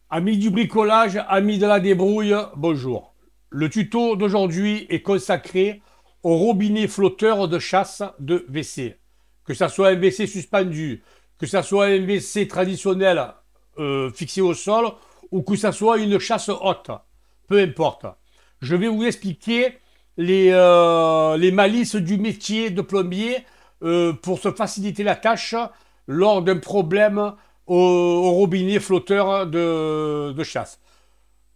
Amis du bricolage, amis de la débrouille, bonjour. Le tuto d'aujourd'hui est consacré au robinet flotteur de chasse de WC. Que ce soit un WC suspendu, que ce soit un WC traditionnel fixé au sol ou que ce soit une chasse haute, peu importe. Je vais vous expliquer les malices du métier de plombier pour se faciliter la tâche lors d'un problème au robinet flotteur de chasse.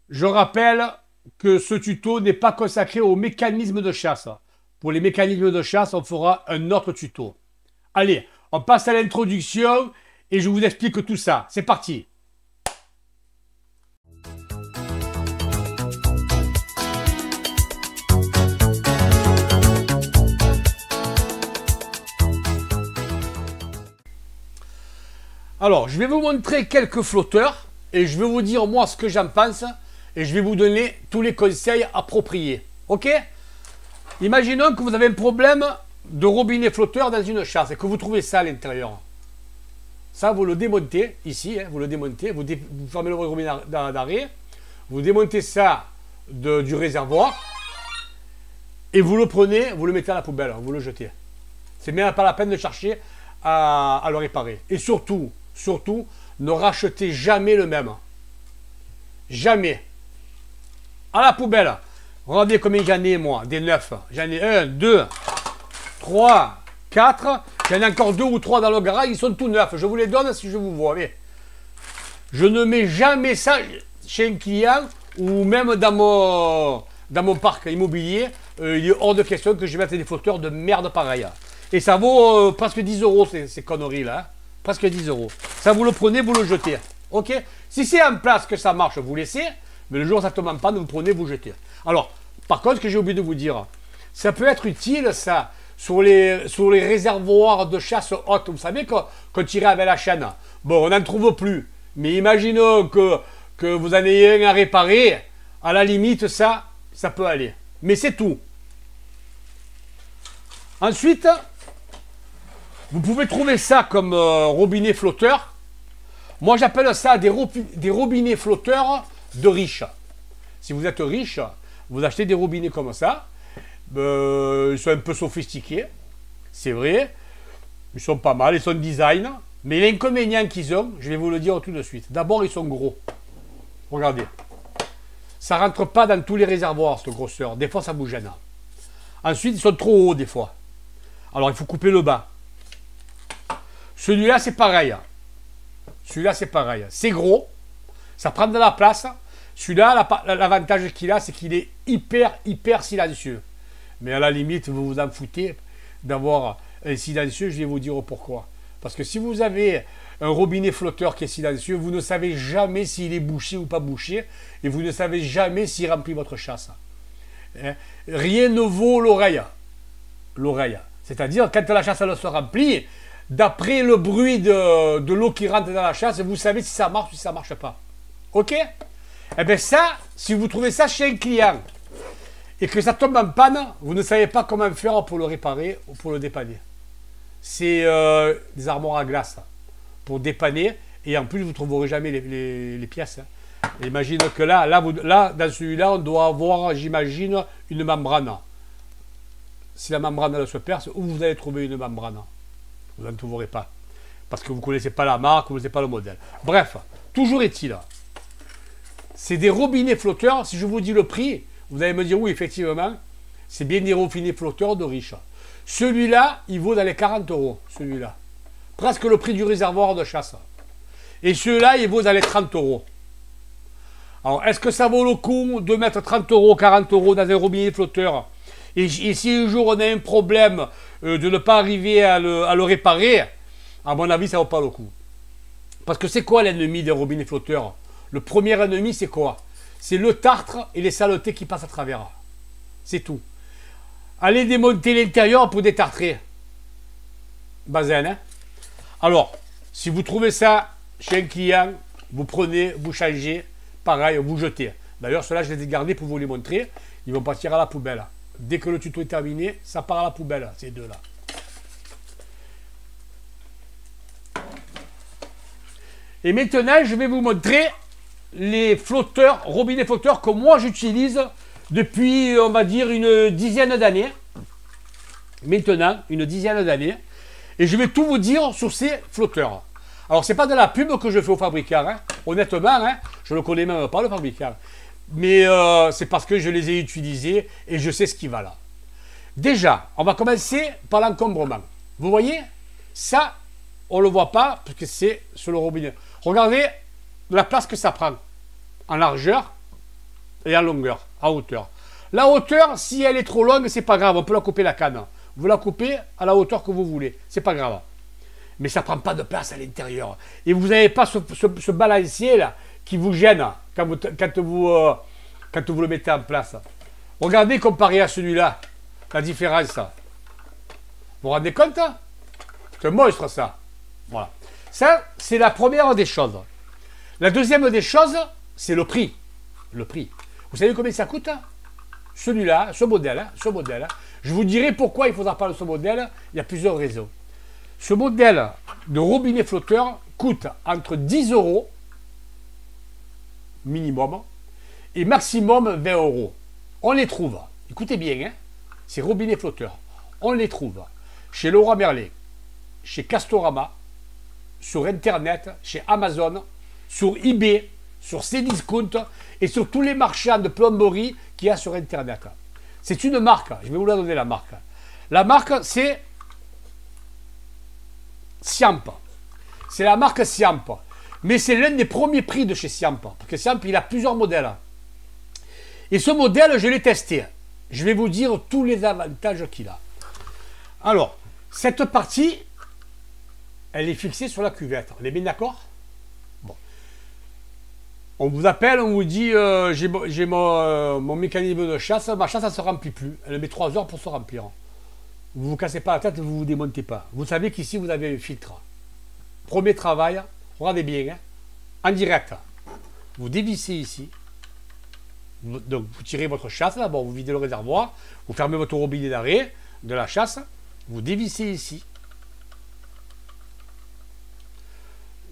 Je rappelle que ce tuto n'est pas consacré aux mécanismes de chasse. Pour les mécanismes de chasse, on fera un autre tuto. Allez, on passe à l'introduction et je vous explique tout ça. C'est parti. Alors, je vais vous montrer quelques flotteurs et je vais vous dire moi ce que j'en pense et je vais vous donner tous les conseils appropriés. Ok? Imaginons que vous avez un problème de robinet flotteur dans une chasse et que vous trouvez ça à l'intérieur. Ça, vous le démontez ici, hein, vous le démontez, vous fermez le robinet d'arrêt, vous démontez ça du réservoir et vous le prenez, vous le mettez à la poubelle, vous le jetez. C'est même pas la peine de chercher à le réparer. Et surtout, ne rachetez jamais le même. Jamais. À la poubelle. Regardez combien j'en ai, moi, des neufs. J'en ai 1, 2, 3, 4. J'en ai encore 2 ou 3 dans le garage. Ils sont tout neufs. Je vous les donne si je vous vois. Mais je ne mets jamais ça chez un client ou même dans mon parc immobilier. Il est hors de question que je mette des flotteurs de merde pareil. Et ça vaut presque 10 euros ces conneries-là. Hein. Presque 10 euros. Ça, vous le prenez, vous le jetez. Ok? Si c'est en place que ça marche, vous laissez. Mais le jour où ça tombe en panne, vous prenez, vous jetez. Alors, par contre, ce que j'ai oublié de vous dire, ça peut être utile, ça, sur les réservoirs de chasse haute. Vous savez qu'on tirait avec la chaîne. Bon, on n'en trouve plus. Mais imaginons que vous en ayez un à réparer. À la limite, ça peut aller. Mais c'est tout. Ensuite, vous pouvez trouver ça comme robinet flotteur. Moi, j'appelle ça des robinets flotteurs de riches. Si vous êtes riche, vous achetez des robinets comme ça. Ils sont un peu sophistiqués, c'est vrai. Ils sont pas mal, ils sont design. Mais l'inconvénient qu'ils ont, je vais vous le dire tout de suite. D'abord, ils sont gros. Regardez. Ça ne rentre pas dans tous les réservoirs, cette grosseur. Des fois, ça vous gêne. Ensuite, ils sont trop hauts, des fois. Alors, il faut couper le bas. Celui-là, c'est pareil. Celui-là, c'est pareil. C'est gros. Ça prend de la place. Celui-là, l'avantage qu'il a, c'est qu'il est hyper silencieux. Mais à la limite, vous vous en foutez d'avoir un silencieux. Je vais vous dire pourquoi. Parce que si vous avez un robinet flotteur qui est silencieux, vous ne savez jamais s'il est bouché ou pas bouché. Et vous ne savez jamais s'il remplit votre chasse. Rien ne vaut l'oreille. L'oreille. C'est-à-dire, quand la chasse elle se remplit, d'après le bruit de l'eau qui rentre dans la chasse, vous savez si ça marche ou si ça ne marche pas. Ok? Eh bien ça, si vous trouvez ça chez un client et que ça tombe en panne, vous ne savez pas comment faire pour le réparer ou pour le dépanner. C'est des armoires à glace pour dépanner et en plus vous ne trouverez jamais les pièces. Imagine que là, dans celui-là, on doit avoir, j'imagine, une membrane. Si la membrane elle se perce, où vous allez trouver une membrane? Vous n'en trouverez pas. Parce que vous ne connaissez pas la marque, vous ne connaissez pas le modèle. Bref, toujours est-il. C'est des robinets flotteurs. Si je vous dis le prix, vous allez me dire oui, effectivement, c'est bien des robinets flotteurs de riches. Celui-là, il vaut dans les 40 euros. Celui-là. Presque le prix du réservoir de chasse. Et celui-là, il vaut dans les 30 euros. Alors, est-ce que ça vaut le coup de mettre 30 euros, 40 euros dans un robinet flotteur et si un jour on a un problème de ne pas arriver à le réparer, à mon avis, ça ne vaut pas le coup. Parce que c'est quoi l'ennemi des robinets flotteurs? Le premier ennemi, c'est quoi? C'est le tartre et les saletés qui passent à travers. C'est tout. Allez démonter l'intérieur pour détartrer. Bazen, hein? Alors, si vous trouvez ça chez un client, vous prenez, vous changez, pareil, vous jetez. D'ailleurs, ceux-là, je les ai gardés pour vous les montrer. Ils vont partir à la poubelle. Dès que le tuto est terminé, ça part à la poubelle, ces deux-là. Et maintenant, je vais vous montrer les flotteurs, robinets flotteurs que moi j'utilise depuis, on va dire, une dizaine d'années. Maintenant, une dizaine d'années. Et je vais tout vous dire sur ces flotteurs. Alors, c'est pas de la pub que je fais au fabricant. Hein. Honnêtement, hein, je ne le connais même pas, le fabricant. Mais c'est parce que je les ai utilisés et je sais ce qui va là. Déjà, on va commencer par l'encombrement. Vous voyez, ça, on ne le voit pas parce que c'est sur le robinet. Regardez la place que ça prend en largeur et en longueur, en hauteur. La hauteur, si elle est trop longue, c'est pas grave, on peut la couper la canne. Vous la coupez à la hauteur que vous voulez, c'est pas grave. Mais ça prend pas de place à l'intérieur. Et vous n'avez pas ce balancier là qui vous gêne quand vous le mettez en place. Regardez comparé à celui-là, la différence. Vous vous rendez compte? C'est un monstre ça. Voilà. Ça, c'est la première des choses. La deuxième des choses, c'est le prix. Le prix. Vous savez combien ça coûte? Celui-là, ce modèle. Je vous dirai pourquoi il ne faudra pas ce modèle. Il y a plusieurs raisons. Ce modèle de robinet flotteur coûte entre 10 € minimum et maximum 20 €. On les trouve, écoutez bien, hein, ces robinets flotteurs, on les trouve chez Leroy Merlin, chez Castorama, sur Internet, chez Amazon, sur eBay, sur Cdiscount et sur tous les marchands de plomberie qu'il y a sur Internet. C'est une marque, je vais vous la donner la marque. La marque c'est Siamp. C'est la marque Siamp. Mais c'est l'un des premiers prix de chez Siamp. Parce que Siamp, il a plusieurs modèles. Et ce modèle, je l'ai testé. Je vais vous dire tous les avantages qu'il a. Alors, cette partie, elle est fixée sur la cuvette. On est bien d'accord? Bon. On vous appelle, on vous dit, j'ai mon mécanisme de chasse. Ma chasse, elle ne se remplit plus. Elle met 3 heures pour se remplir. Vous ne vous cassez pas la tête, vous ne vous démontez pas. Vous savez qu'ici, vous avez un filtre. Premier travail, regardez bien, hein, en direct. Vous dévissez ici. Donc, vous tirez votre chasse, d'abord, vous videz le réservoir, vous fermez votre robinet d'arrêt de la chasse, vous dévissez ici.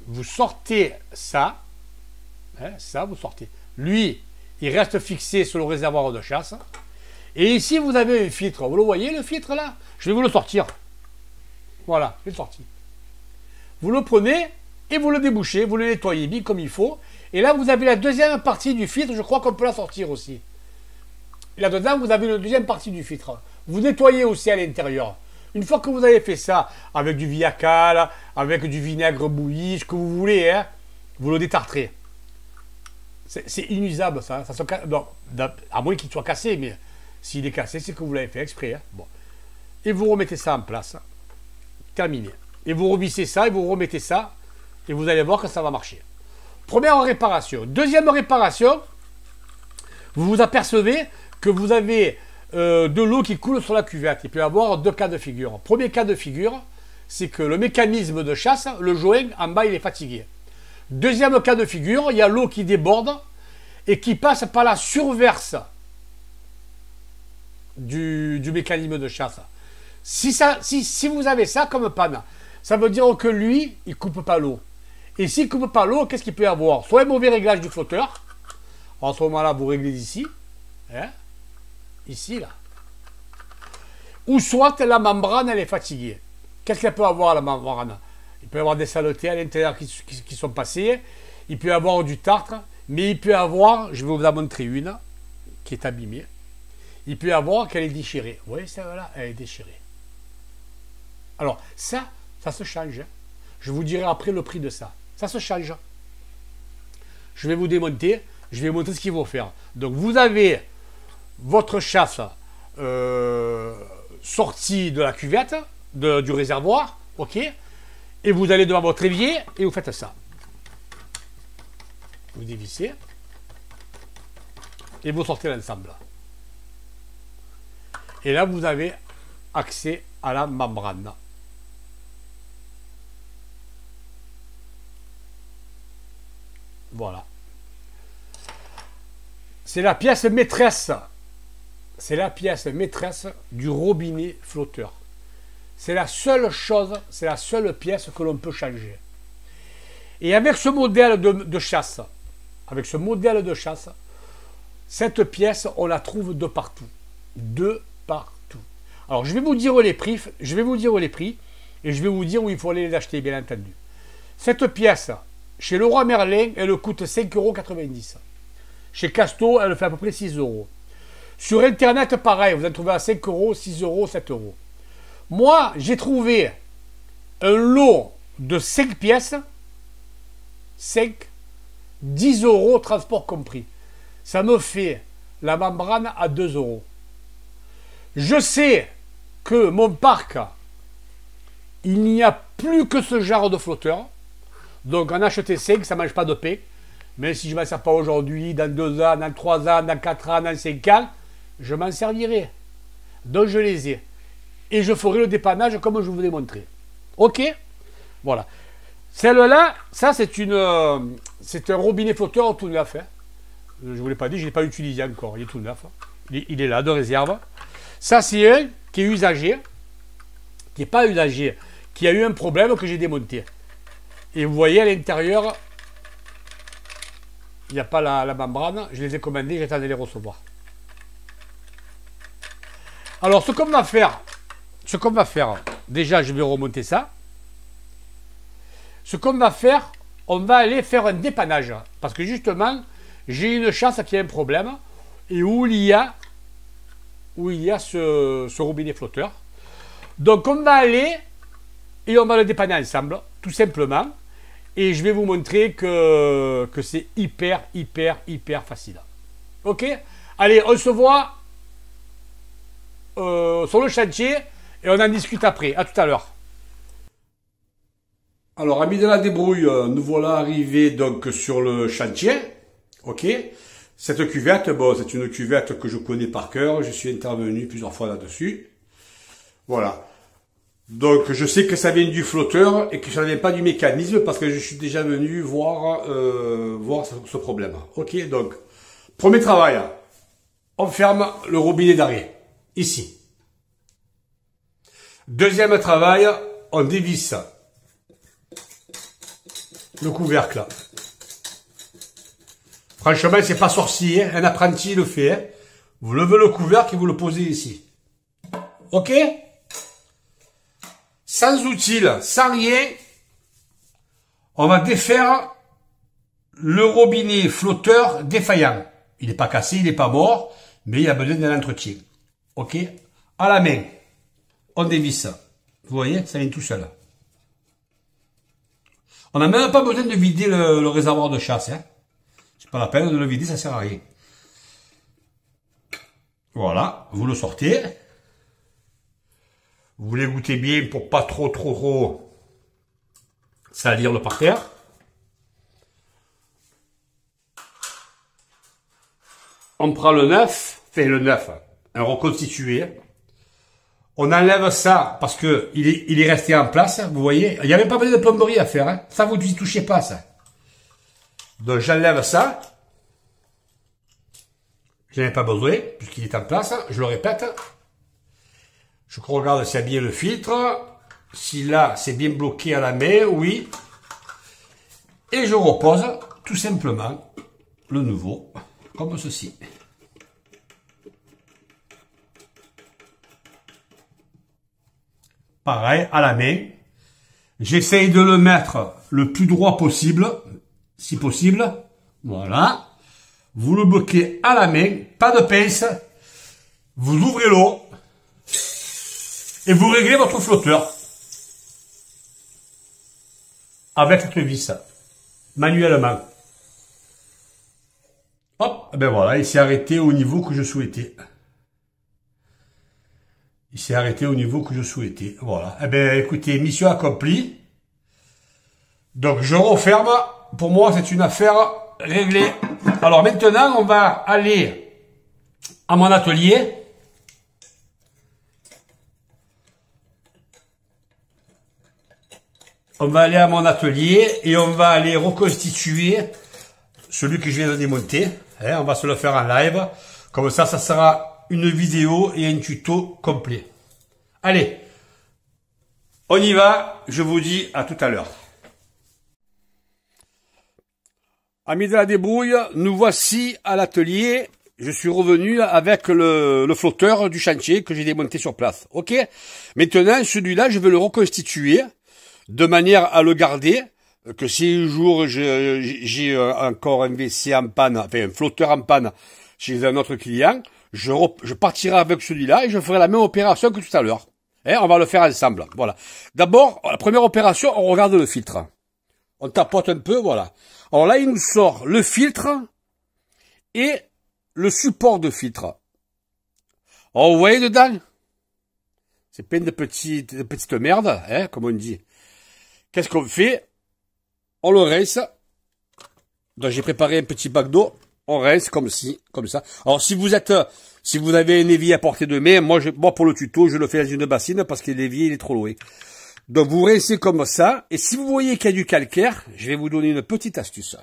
Vous sortez ça, hein, ça, vous sortez. Lui, il reste fixé sur le réservoir de chasse. Et ici, vous avez un filtre. Vous le voyez, le filtre, là? Je vais vous le sortir. Voilà, je l'ai sorti. Vous le prenez et vous le débouchez, vous le nettoyez bien comme il faut. Et là, vous avez la deuxième partie du filtre. Je crois qu'on peut la sortir aussi. Et là-dedans, vous avez une deuxième partie du filtre. Vous nettoyez aussi à l'intérieur. Une fois que vous avez fait ça, avec du Viacal, avec du vinaigre bouilli, ce que vous voulez, hein, vous le détartrez. C'est inusable, ça. Ça se casse. Non, à moins qu'il soit cassé, mais s'il est cassé, c'est que vous l'avez fait exprès. Hein. Bon. Et vous remettez ça en place. Terminé. Et vous revissez ça, et vous remettez ça, et vous allez voir que ça va marcher. Première réparation. Deuxième réparation, vous vous apercevez que vous avez de l'eau qui coule sur la cuvette. Il peut y avoir deux cas de figure. Premier cas de figure, c'est que le mécanisme de chasse, le joint en bas, il est fatigué. Deuxième cas de figure, il y a l'eau qui déborde et qui passe par la surverse du mécanisme de chasse. Si vous avez ça comme panne, ça veut dire que lui, il ne coupe pas l'eau. Et s'il ne coupe pas l'eau, qu'est-ce qu'il peut y avoir? Soit un mauvais réglage du flotteur. En ce moment-là, vous réglez ici. Hein, ici, là. Ou soit la membrane, elle est fatiguée. Qu'est-ce qu'elle peut avoir, la membrane? Il peut y avoir des saletés à l'intérieur qui sont passées. Il peut y avoir du tartre. Mais il peut y avoir, je vais vous en montrer une, qui est abîmée. Il peut y avoir qu'elle est déchirée. Vous voyez, celle-là, elle est déchirée. Alors, ça se change. Je vous dirai après le prix de ça. Ça se change. Je vais vous démonter. Je vais vous montrer ce qu'il faut faire. Donc, vous avez votre chasse sortie de la cuvette, du réservoir. OK? Et vous allez devant votre évier et vous faites ça. Vous dévissez. Et vous sortez l'ensemble. Et là, vous avez accès à la membrane. Voilà. C'est la pièce maîtresse. C'est la pièce maîtresse du robinet flotteur. C'est la seule chose, c'est la seule pièce que l'on peut changer. Et avec ce modèle de chasse, avec ce modèle de chasse, cette pièce, on la trouve de partout. De partout. Alors, je vais vous dire les prix, et je vais vous dire où il faut aller les acheter, bien entendu. Cette pièce, chez Leroy Merlin, elle coûte 5,90 €. Chez Casto, elle fait à peu près 6 €. Sur Internet, pareil, vous en trouvez à 5 €, 6 €, 7 €. Moi, j'ai trouvé un lot de 5 pièces, 5, 10 € transport compris. Ça me fait la membrane à 2 €. Je sais que mon parc, il n'y a plus que ce genre de flotteur. Donc en acheter 5, ça ne mange pas de pain. Mais si je ne m'en sers pas aujourd'hui, dans 2 ans, dans 3 ans, dans 4 ans, dans 5 ans, je m'en servirai. Donc je les ai. Et je ferai le dépannage comme je vous l'ai montré. Ok? Voilà. Celle-là, ça c'est un robinet flotteur tout neuf. Hein. Je ne vous l'ai pas dit, je ne l'ai pas utilisé encore. Il est tout neuf. Il est là, de réserve. Ça c'est un qui est usagé, qui n'est pas usagé, qui a eu un problème que j'ai démonté. Et vous voyez à l'intérieur, il n'y a pas la membrane. Je les ai commandés, j'attendais les recevoir. Alors ce qu'on va faire, déjà je vais remonter ça. Ce qu'on va faire, on va aller faire un dépannage. Parce que justement, j'ai une chasse qui a un problème. Et où il y a ce robinet flotteur. Donc on va aller et on va le dépanner ensemble, tout simplement. Et je vais vous montrer que c'est hyper facile. Ok? Allez, on se voit sur le chantier et on en discute après. À tout à l'heure. Alors, amis de la débrouille, nous voilà arrivés donc sur le chantier. Ok? Cette cuvette, bon, c'est une cuvette que je connais par cœur. Je suis intervenu plusieurs fois là-dessus. Voilà. Donc, je sais que ça vient du flotteur et que ça ne vient pas du mécanisme parce que je suis déjà venu voir ce problème. Ok, donc, premier travail. On ferme le robinet d'arrêt. Ici. Deuxième travail, on dévisse le couvercle. Franchement, c'est pas sorcier, hein. Un apprenti le fait. Hein. Vous levez le couvercle et vous le posez ici. Ok? Sans outil, sans rien, on va défaire le robinet flotteur défaillant. Il n'est pas cassé, il n'est pas mort, mais il a besoin d'un entretien. Ok? À la main, on dévisse. Vous voyez, ça vient tout seul. On n'a même pas besoin de vider le réservoir de chasse. Hein. C'est pas la peine de le vider, ça sert à rien. Voilà, vous le sortez. Vous les goûtez bien pour pas trop salir le parterre. On prend le neuf, un reconstitué. On enlève ça parce que il est resté en place, vous voyez. Il n'y avait pas besoin de plomberie à faire, hein. Ça vous n'y touchez pas, ça. Donc j'enlève ça. Je n'en ai pas besoin, puisqu'il est en place, je le répète. Je regarde s'il y a bien le filtre. Si là, c'est bien bloqué à la main, oui. Et je repose tout simplement le nouveau, comme ceci. Pareil, à la main. J'essaye de le mettre le plus droit possible, si possible. Voilà. Vous le bloquez à la main, pas de pince. Vous ouvrez l'eau. Et vous réglez votre flotteur. Avec cette vis. Manuellement. Hop, ben voilà, il s'est arrêté au niveau que je souhaitais. Il s'est arrêté au niveau que je souhaitais. Voilà. Eh bien, écoutez, mission accomplie. Donc, je referme. Pour moi, c'est une affaire réglée. Alors, maintenant, on va aller à mon atelier. On va aller à mon atelier et on va aller reconstituer celui que je viens de démonter. On va se le faire en live. Comme ça, ça sera une vidéo et un tuto complet. Allez, on y va. Je vous dis à tout à l'heure. Amis de la débrouille, nous voici à l'atelier. Je suis revenu avec le flotteur du chantier que j'ai démonté sur place. Ok. Maintenant, celui-là, je vais le reconstituer de manière à le garder. Que si un jour j'ai encore un WC en panne, enfin un flotteur en panne chez un autre client, je partirai avec celui-là et je ferai la même opération que tout à l'heure. On va le faire ensemble. Voilà. D'abord, la première opération, on regarde le filtre. On tapote un peu, voilà. Alors là, il nous sort le filtre et le support de filtre. Alors, vous voyez dedans? C'est plein de petites merdes, comme on dit. Qu'est-ce qu'on fait? On le rince. Donc, j'ai préparé un petit bac d'eau. On rince comme ça. Alors, si vous avez un évier à portée de main, moi, pour le tuto, je le fais dans une bassine parce que l'évier, il est trop loin. Donc, vous rincez comme ça. Et si vous voyez qu'il y a du calcaire, je vais vous donner une petite astuce.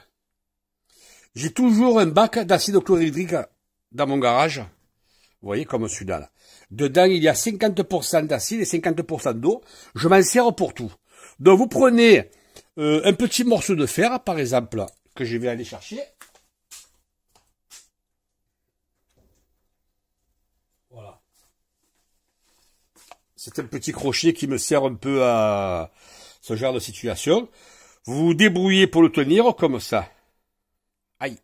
J'ai toujours un bac d'acide chlorhydrique dans mon garage. Vous voyez, comme celui-là. Là. Dedans, il y a 50% d'acide et 50% d'eau. Je m'en sers pour tout. Donc, vous prenez un petit morceau de fer, par exemple, que je vais aller chercher. Voilà. C'est un petit crochet qui me sert un peu à ce genre de situation. Vous vous débrouillez pour le tenir comme ça. Aïe.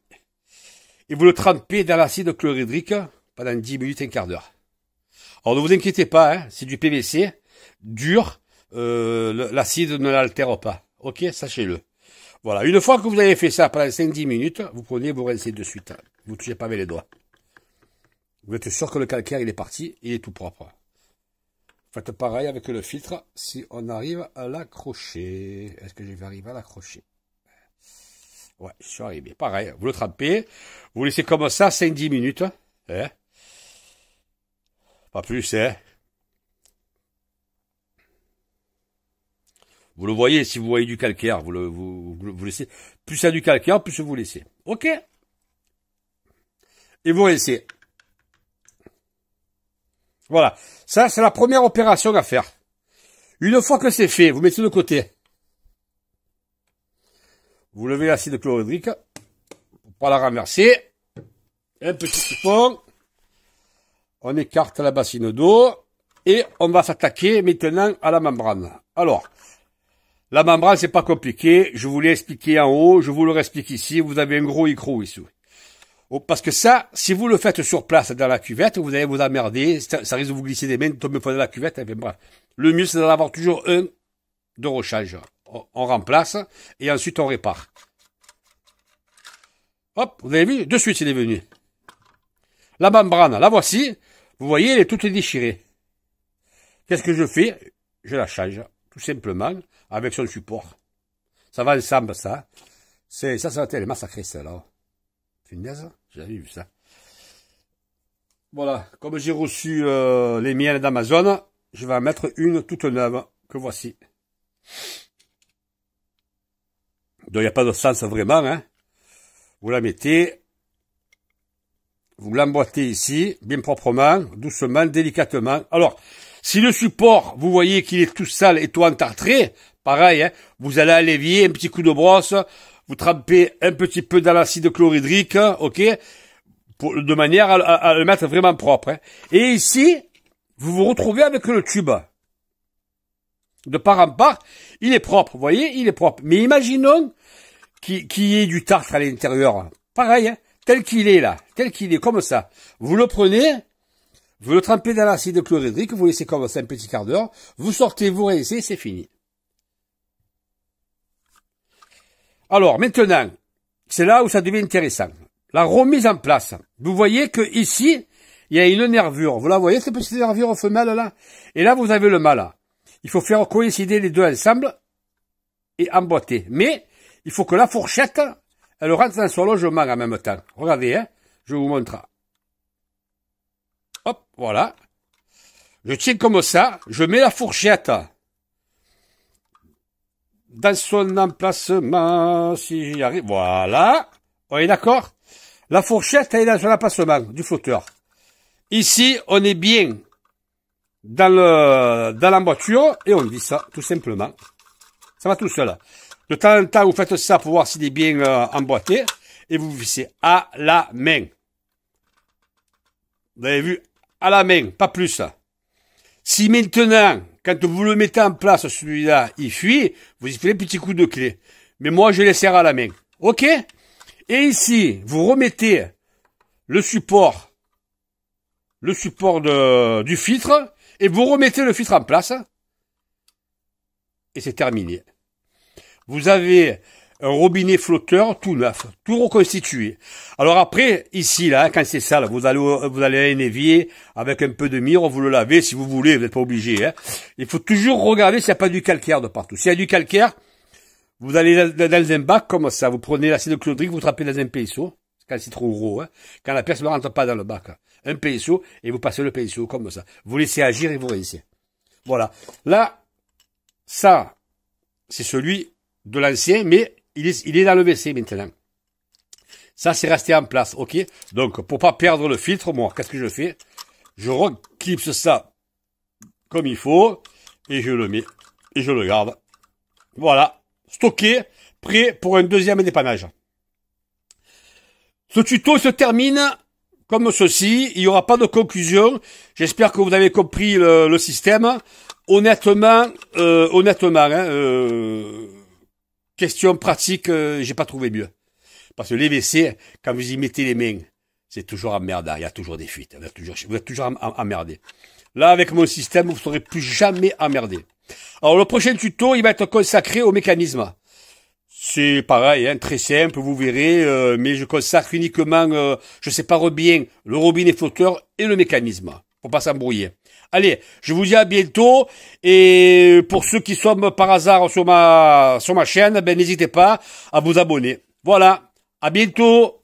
Et vous le trempez dans l'acide chlorhydrique pendant 10 minutes, un quart d'heure. Alors ne vous inquiétez pas, hein, c'est du PVC, dur, l'acide ne l'altère pas. Ok, sachez-le. Voilà, une fois que vous avez fait ça pendant 5-10 minutes, vous prenez, vous rincez de suite. Vous ne touchez pas avec les doigts. Vous êtes sûr que le calcaire, il est parti, il est tout propre. Faites pareil avec le filtre, si on arrive à l'accrocher. Est-ce que je vais arriver à l'accrocher? Ouais, je suis arrivé. Pareil, vous le trempez, vous laissez comme ça 5-10 minutes. Hein? Pas plus, hein? Vous le voyez, si vous voyez du calcaire, vous laissez. Plus il y a du calcaire, plus vous laissez. Ok? Et vous laissez. Voilà. Ça, c'est la première opération à faire. Une fois que c'est fait, vous mettez de côté. Vous levez l'acide chlorhydrique. Pour pas la renverser. Un petit siphon. On écarte la bassine d'eau. Et on va s'attaquer maintenant à la membrane. Alors, la membrane, c'est pas compliqué. Je vous l'ai expliqué en haut. Je vous le réexplique ici. Vous avez un gros écrou ici. Parce que ça, si vous le faites sur place dans la cuvette, vous allez vous emmerder. Ça risque de vous glisser des mains, de tomber dans la cuvette. Et bien, bref. Le mieux, c'est d'en avoir toujours un de rechange. On remplace et ensuite on répare. Hop, vous avez vu? De suite, il est venu. La membrane, la voici. Vous voyez, elle est toute déchirée. Qu'est-ce que je fais? Je la change, tout simplement, avec son support. Ça va ensemble, ça. Ça va être massacré, ça, là. Punaise, j'avais vu ça. Voilà, comme j'ai reçu les miennes d'Amazon, je vais en mettre une toute neuve, que voici. Donc, il n'y a pas de sens vraiment, hein. Vous la mettez, vous l'emboîtez ici, bien proprement, doucement, délicatement. Alors, si le support, vous voyez qu'il est tout sale et tout entartré, pareil, hein, vous allez à l'évier, un petit coup de brosse, vous trempez un petit peu dans l'acide chlorhydrique, ok, de manière à le mettre vraiment propre. Hein. Et ici, vous vous retrouvez avec le tube. De part en part, il est propre, vous voyez, il est propre. Mais imaginons qu'il y ait du tartre à l'intérieur. Pareil, hein, tel qu'il est là, tel qu'il est, comme ça. Vous le prenez, vous le trempez dans l'acide chlorhydrique, vous laissez comme ça un petit quart d'heure, vous sortez, vous rincez, c'est fini. Alors, maintenant, c'est là où ça devient intéressant. La remise en place. Vous voyez que ici, il y a une nervure. Vous la voyez, cette petite nervure femelle là? Et là, vous avez le mâle. Il faut faire coïncider les deux ensemble et emboîter. Mais, il faut que la fourchette, elle rentre dans son logement en même temps. Regardez, hein, je vous montre. Hop, voilà. Je tiens comme ça, je mets la fourchette dans son emplacement, si j'y arrive. Voilà. On est d'accord? La fourchette, elle est dans son emplacement du flotteur. Ici, on est bien dans l'emboîture et on dit ça, tout simplement. Ça va tout seul. De temps en temps, vous faites ça pour voir s'il est bien emboîté. Et vous vissez à la main. Vous avez vu, à la main, pas plus. Si maintenant, quand vous le mettez en place, celui-là, il fuit, vous y faites un petit coup de clé. Mais moi, je les serre à la main. OK? Et ici, vous remettez le support du filtre, et vous remettez le filtre en place. Et c'est terminé. Vous avez un robinet flotteur tout neuf, tout reconstitué. Alors après, ici, là, quand c'est sale, vous allez à un évier avec un peu de mire, vous le lavez si vous voulez, vous n'êtes pas obligé. Hein. Il faut toujours regarder s'il n'y a pas du calcaire de partout. S'il y a du calcaire, vous allez dans un bac comme ça, vous prenez l'acide chlorhydrique, vous trempez dans un pinceau, quand c'est trop gros, hein, quand la pièce ne rentre pas dans le bac. Un pinceau, et vous passez le pinceau comme ça. Vous laissez agir et vous rincez. Voilà. Là, ça, c'est celui de l'ancien, mais il est dans le WC maintenant. Ça, c'est resté en place, ok? Donc, pour pas perdre le filtre, moi, qu'est-ce que je fais? Je reclipse ça comme il faut, et je le mets, et je le garde. Voilà. Stocké, prêt pour un deuxième dépannage. Ce tuto se termine comme ceci. Il n'y aura pas de conclusion. J'espère que vous avez compris le système. Honnêtement, question pratique, j'ai pas trouvé mieux. Parce que les WC, quand vous y mettez les mains, c'est toujours emmerdant. Il y a toujours des fuites. Vous êtes toujours emmerdé. Là, avec mon système, vous ne serez plus jamais emmerdé. Alors, le prochain tuto, il va être consacré au mécanisme. C'est pareil, hein, très simple, vous verrez, mais je consacre uniquement, je sépare bien le robinet flotteur et le mécanisme, pour pas s'embrouiller. Allez, je vous dis à bientôt, et pour ceux qui sont par hasard sur ma chaîne, ben n'hésitez pas à vous abonner. Voilà, à bientôt.